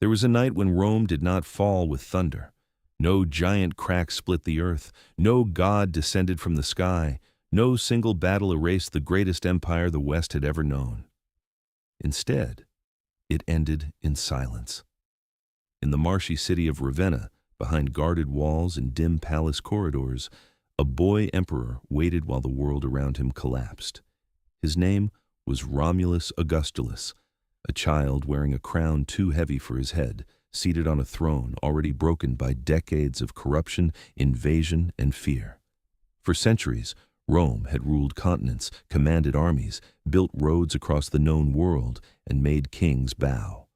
There was a night when Rome did not fall with thunder. No giant crack split the earth, no god descended from the sky, no single battle erased the greatest empire the West had ever known. Instead, it ended in silence. In the marshy city of Ravenna, behind guarded walls and dim palace corridors, a boy emperor waited while the world around him collapsed. His name was Romulus Augustulus, a child wearing a crown too heavy for his head, seated on a throne already broken by decades of corruption, invasion, and fear. For centuries, Rome had ruled continents, commanded armies, built roads across the known world, and made kings bow.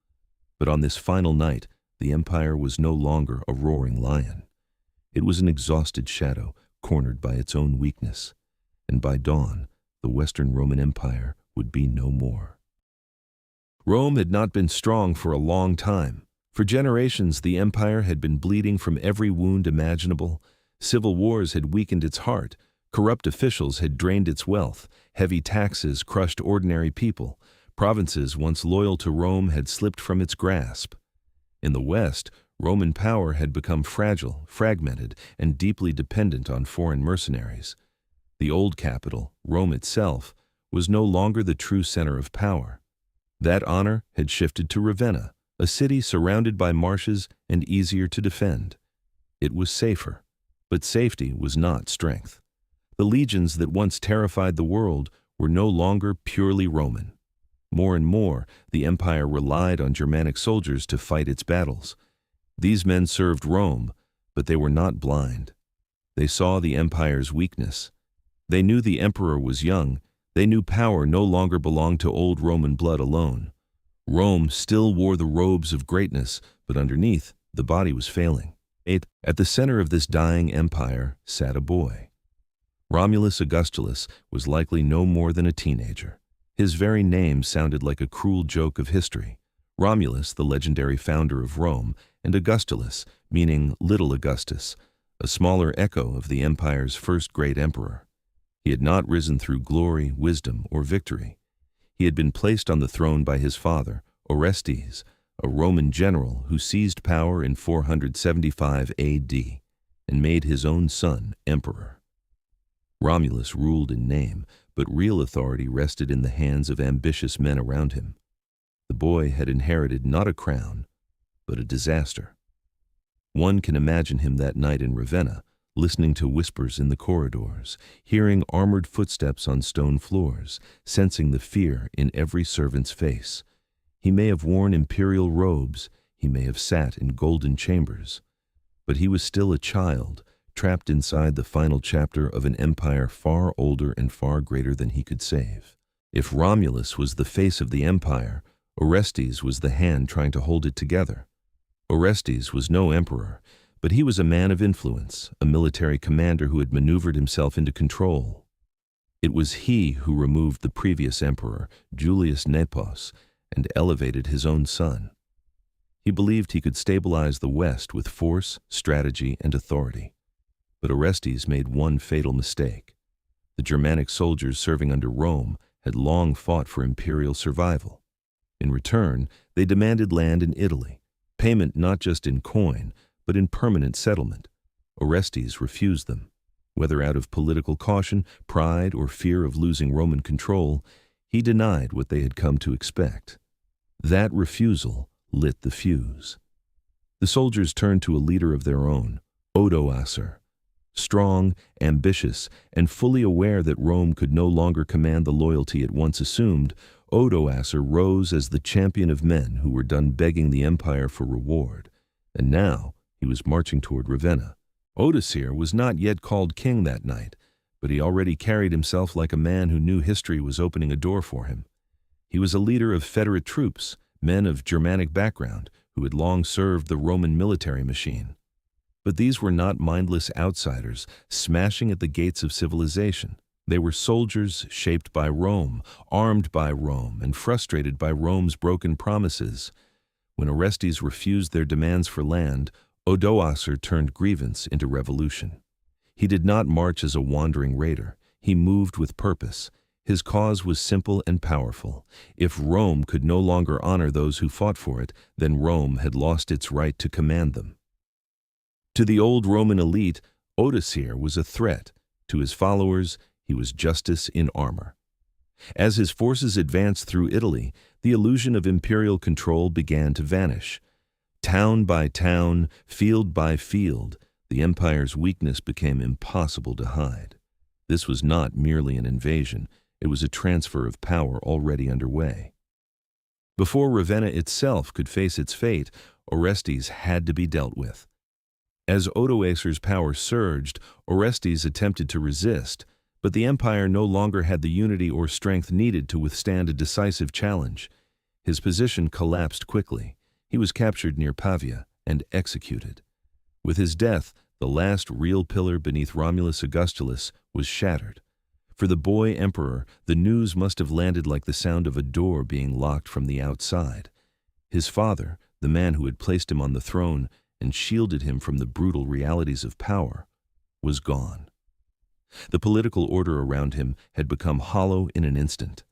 But on this final night, the empire was no longer a roaring lion. It was an exhausted shadow, cornered by its own weakness. And by dawn, the Western Roman Empire would be no more. Rome had not been strong for a long time. For generations, the empire had been bleeding from every wound imaginable. Civil wars had weakened its heart. Corrupt officials had drained its wealth. Heavy taxes crushed ordinary people. Provinces once loyal to Rome had slipped from its grasp. In the West, Roman power had become fragile, fragmented, and deeply dependent on foreign mercenaries. The old capital, Rome itself, was no longer the true center of power. That honor had shifted to Ravenna, a city surrounded by marshes and easier to defend. It was safer, but safety was not strength. The legions that once terrified the world were no longer purely Roman. More and more, the empire relied on Germanic soldiers to fight its battles. These men served Rome, but they were not blind. They saw the empire's weakness. They knew the emperor was young. They knew power no longer belonged to old Roman blood alone. Rome still wore the robes of greatness, but underneath, the body was failing. At the center of this dying empire sat a boy. Romulus Augustulus was likely no more than a teenager. His very name sounded like a cruel joke of history. Romulus, the legendary founder of Rome, and Augustulus, meaning Little Augustus, a smaller echo of the empire's first great emperor. He had not risen through glory, wisdom, or victory. He had been placed on the throne by his father, Orestes, a Roman general who seized power in 475 AD and made his own son emperor. Romulus ruled in name, but real authority rested in the hands of ambitious men around him. The boy had inherited not a crown, but a disaster. One can imagine him that night in Ravenna, listening to whispers in the corridors, hearing armored footsteps on stone floors, sensing the fear in every servant's face. He may have worn imperial robes, he may have sat in golden chambers, but he was still a child, trapped inside the final chapter of an empire far older and far greater than he could save. If Romulus was the face of the empire, Orestes was the hand trying to hold it together. Orestes was no emperor, but he was a man of influence, a military commander who had maneuvered himself into control. It was he who removed the previous emperor, Julius Nepos, and elevated his own son. He believed he could stabilize the West with force, strategy, and authority. But Orestes made one fatal mistake. The Germanic soldiers serving under Rome had long fought for imperial survival. In return, they demanded land in Italy, payment not just in coin, but in permanent settlement. Orestes refused them. Whether out of political caution, pride, or fear of losing Roman control, he denied what they had come to expect. That refusal lit the fuse. The soldiers turned to a leader of their own, Odoacer. Strong, ambitious, and fully aware that Rome could no longer command the loyalty it once assumed, Odoacer rose as the champion of men who were done begging the empire for reward. And now, he was marching toward Ravenna. Odoacer was not yet called king that night, but he already carried himself like a man who knew history was opening a door for him. He was a leader of federate troops, men of Germanic background, who had long served the Roman military machine. But these were not mindless outsiders, smashing at the gates of civilization. They were soldiers shaped by Rome, armed by Rome, and frustrated by Rome's broken promises. When Orestes refused their demands for land, Odoacer turned grievance into revolution. He did not march as a wandering raider. He moved with purpose. His cause was simple and powerful. If Rome could no longer honor those who fought for it, then Rome had lost its right to command them. To the old Roman elite, Odoacer was a threat. To his followers, he was justice in armor. As his forces advanced through Italy, the illusion of imperial control began to vanish. Town by town, field by field, the empire's weakness became impossible to hide. This was not merely an invasion, it was a transfer of power already underway. Before Ravenna itself could face its fate, Orestes had to be dealt with. As Odoacer's power surged, Orestes attempted to resist, but the empire no longer had the unity or strength needed to withstand a decisive challenge. His position collapsed quickly. He was captured near Pavia and executed. With his death, the last real pillar beneath Romulus Augustulus was shattered. For the boy emperor, the news must have landed like the sound of a door being locked from the outside. His father, the man who had placed him on the throne and shielded him from the brutal realities of power, was gone. The political order around him had become hollow in an instant.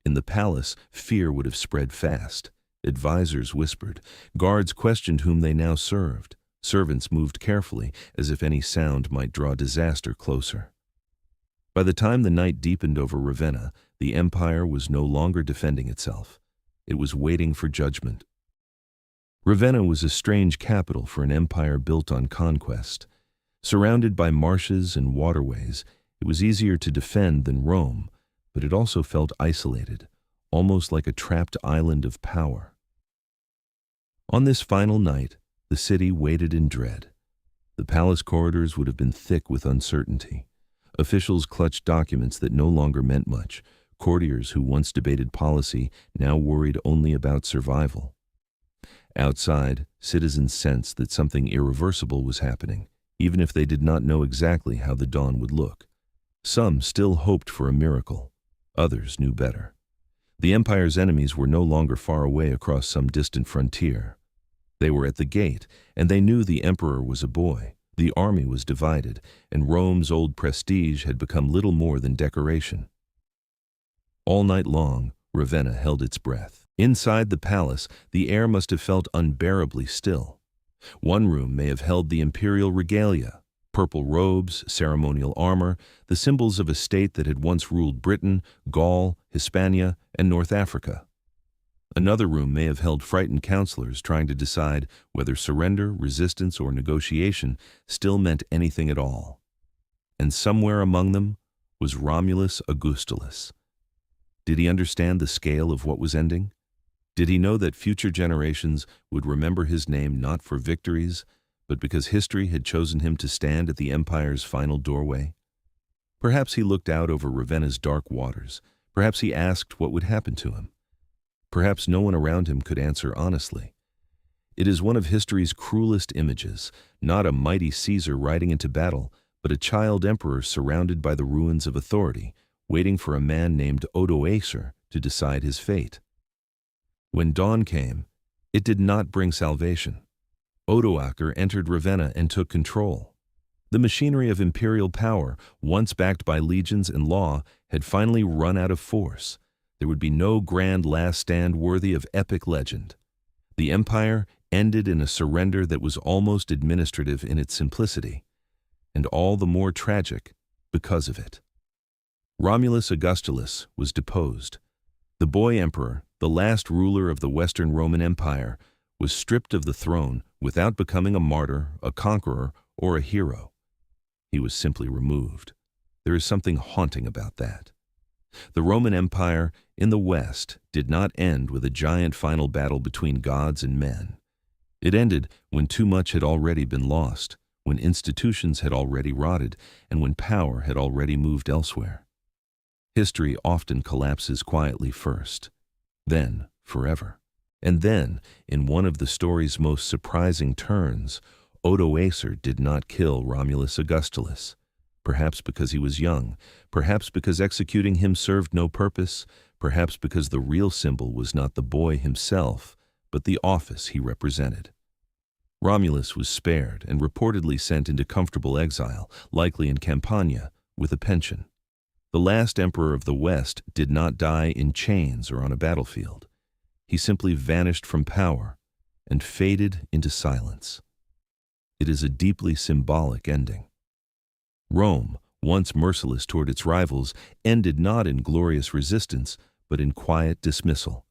In the palace, fear would have spread fast. Advisors whispered. Guards questioned whom they now served. Servants moved carefully, as if any sound might draw disaster closer. By the time the night deepened over Ravenna, the empire was no longer defending itself. It was waiting for judgment. Ravenna was a strange capital for an empire built on conquest. Surrounded by marshes and waterways, it was easier to defend than Rome, but it also felt isolated, almost like a trapped island of power. On this final night, the city waited in dread. The palace corridors would have been thick with uncertainty. Officials clutched documents that no longer meant much. Courtiers who once debated policy now worried only about survival. Outside, citizens sensed that something irreversible was happening, even if they did not know exactly how the dawn would look. Some still hoped for a miracle. Others knew better. The empire's enemies were no longer far away across some distant frontier. They were at the gate, and they knew the emperor was a boy. The army was divided, and Rome's old prestige had become little more than decoration. All night long, Ravenna held its breath. Inside the palace, the air must have felt unbearably still. One room may have held the imperial regalia, purple robes, ceremonial armor, the symbols of a state that had once ruled Britain, Gaul, Hispania, and North Africa. Another room may have held frightened counselors trying to decide whether surrender, resistance, or negotiation still meant anything at all. And somewhere among them was Romulus Augustulus. Did he understand the scale of what was ending? Did he know that future generations would remember his name not for victories, but because history had chosen him to stand at the empire's final doorway? Perhaps he looked out over Ravenna's dark waters. Perhaps he asked what would happen to him. Perhaps no one around him could answer honestly. It is one of history's cruelest images, not a mighty Caesar riding into battle, but a child emperor surrounded by the ruins of authority, waiting for a man named Odoacer to decide his fate. When dawn came, it did not bring salvation. Odoacer entered Ravenna and took control. The machinery of imperial power, once backed by legions and law, had finally run out of force. There would be no grand last stand worthy of epic legend. The empire ended in a surrender that was almost administrative in its simplicity, and all the more tragic because of it. Romulus Augustulus was deposed. The boy emperor, the last ruler of the Western Roman Empire, was stripped of the throne without becoming a martyr, a conqueror, or a hero. He was simply removed. There is something haunting about that. The Roman Empire in the West did not end with a giant final battle between gods and men. It ended when too much had already been lost, when institutions had already rotted, and when power had already moved elsewhere. History often collapses quietly first, then forever. And then, in one of the story's most surprising turns, Odoacer did not kill Romulus Augustulus. Perhaps because he was young, perhaps because executing him served no purpose, perhaps because the real symbol was not the boy himself, but the office he represented. Romulus was spared and reportedly sent into comfortable exile, likely in Campania, with a pension. The last emperor of the West did not die in chains or on a battlefield. He simply vanished from power and faded into silence. It is a deeply symbolic ending. Rome, once merciless toward its rivals, ended not in glorious resistance, but in quiet dismissal.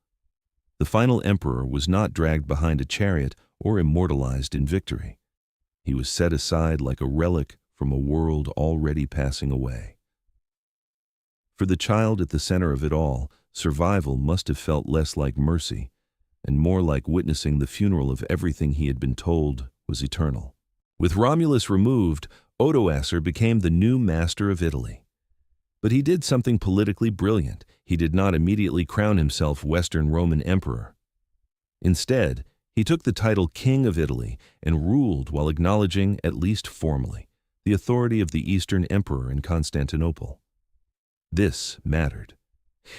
The final emperor was not dragged behind a chariot or immortalized in victory. He was set aside like a relic from a world already passing away. For the child at the center of it all, survival must have felt less like mercy and more like witnessing the funeral of everything he had been told was eternal. With Romulus removed, Odoacer became the new master of Italy. But he did something politically brilliant. He did not immediately crown himself Western Roman Emperor. Instead, he took the title King of Italy and ruled while acknowledging, at least formally, the authority of the Eastern Emperor in Constantinople. This mattered.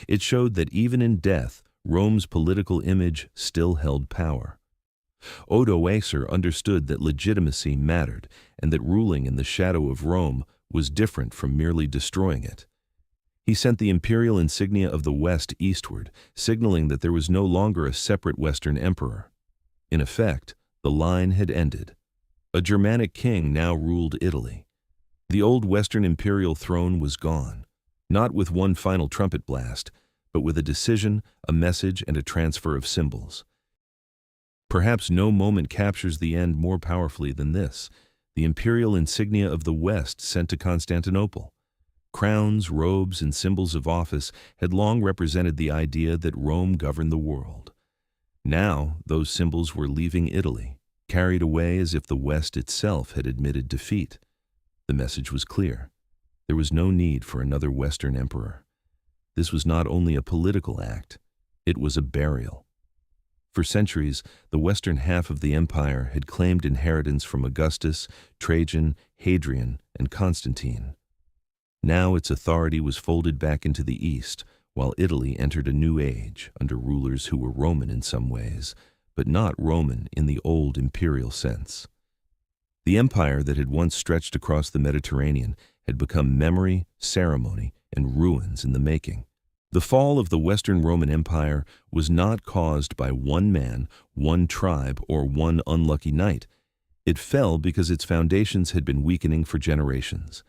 It showed that even in death, Rome's political image still held power. Odoacer understood that legitimacy mattered and that ruling in the shadow of Rome was different from merely destroying it. He sent the imperial insignia of the West eastward, signaling that there was no longer a separate Western emperor. In effect, the line had ended. A Germanic king now ruled Italy. The old Western imperial throne was gone, not with one final trumpet blast, but with a decision, a message, and a transfer of symbols. Perhaps no moment captures the end more powerfully than this, the imperial insignia of the West sent to Constantinople. Crowns, robes, and symbols of office had long represented the idea that Rome governed the world. Now, those symbols were leaving Italy, carried away as if the West itself had admitted defeat. The message was clear. There was no need for another Western emperor. This was not only a political act, it was a burial. For centuries, the western half of the empire had claimed inheritance from Augustus, Trajan, Hadrian, and Constantine. Now its authority was folded back into the east, while Italy entered a new age under rulers who were Roman in some ways, but not Roman in the old imperial sense. The empire that had once stretched across the Mediterranean had become memory, ceremony, and ruins in the making. The fall of the Western Roman Empire was not caused by one man, one tribe, or one unlucky night. It fell because its foundations had been weakening for generations.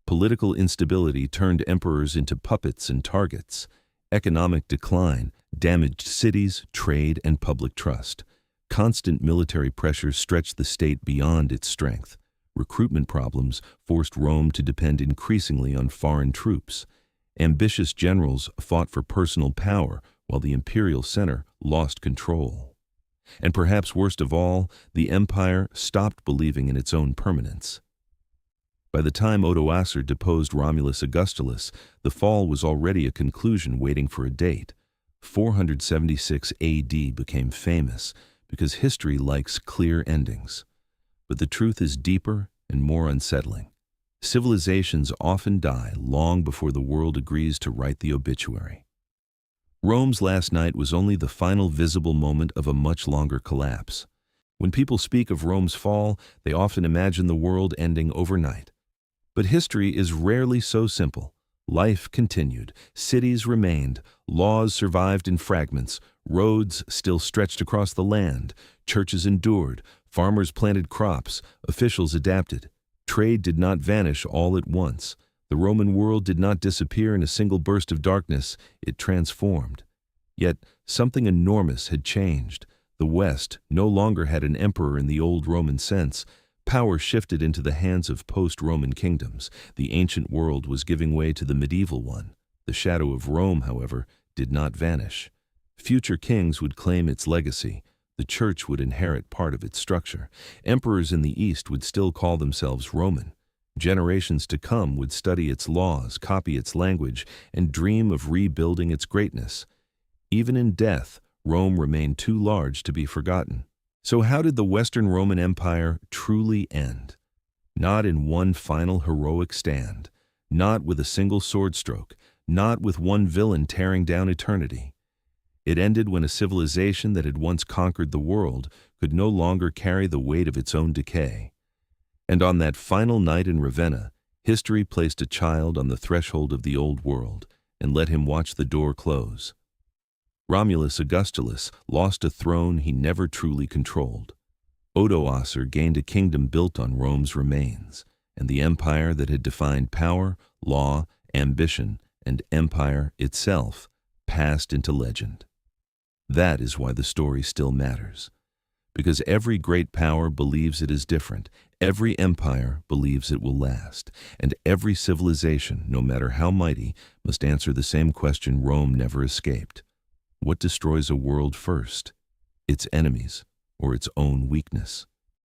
Political instability turned emperors into puppets and targets. Economic decline damaged cities, trade, and public trust. Constant military pressure stretched the state beyond its strength. Recruitment problems forced Rome to depend increasingly on foreign troops. Ambitious generals fought for personal power while the imperial center lost control. And perhaps worst of all, the empire stopped believing in its own permanence. By the time Odoacer deposed Romulus Augustulus, the fall was already a conclusion waiting for a date. 476 AD became famous because history likes clear endings. But the truth is deeper and more unsettling. Civilizations often die long before the world agrees to write the obituary. Rome's last night was only the final visible moment of a much longer collapse. When people speak of Rome's fall, they often imagine the world ending overnight. But history is rarely so simple. Life continued, cities remained, laws survived in fragments, roads still stretched across the land, churches endured, farmers planted crops, officials adapted. Trade did not vanish all at once. The Roman world did not disappear in a single burst of darkness, it transformed. Yet something enormous had changed. The West no longer had an emperor in the old Roman sense. Power shifted into the hands of post-Roman kingdoms. The ancient world was giving way to the medieval one. The shadow of Rome, however, did not vanish. Future kings would claim its legacy. The church would inherit part of its structure. Emperors in the East would still call themselves Roman. Generations to come would study its laws, copy its language, and dream of rebuilding its greatness. Even in death, Rome remained too large to be forgotten. So how did the Western Roman Empire truly end? Not in one final heroic stand, not with a single sword stroke, not with one villain tearing down eternity. It ended when a civilization that had once conquered the world could no longer carry the weight of its own decay. And on that final night in Ravenna, History placed a child on the threshold of the old world and let him watch the door close. Romulus Augustulus lost a throne he never truly controlled. Odoacer gained a kingdom built on Rome's remains, and the empire that had defined power, law, ambition, and empire itself passed into legend. That is why the story still matters. Because every great power believes it is different, every empire believes it will last, and every civilization, no matter how mighty, must answer the same question Rome never escaped. What destroys a world first? Its enemies or its own weakness?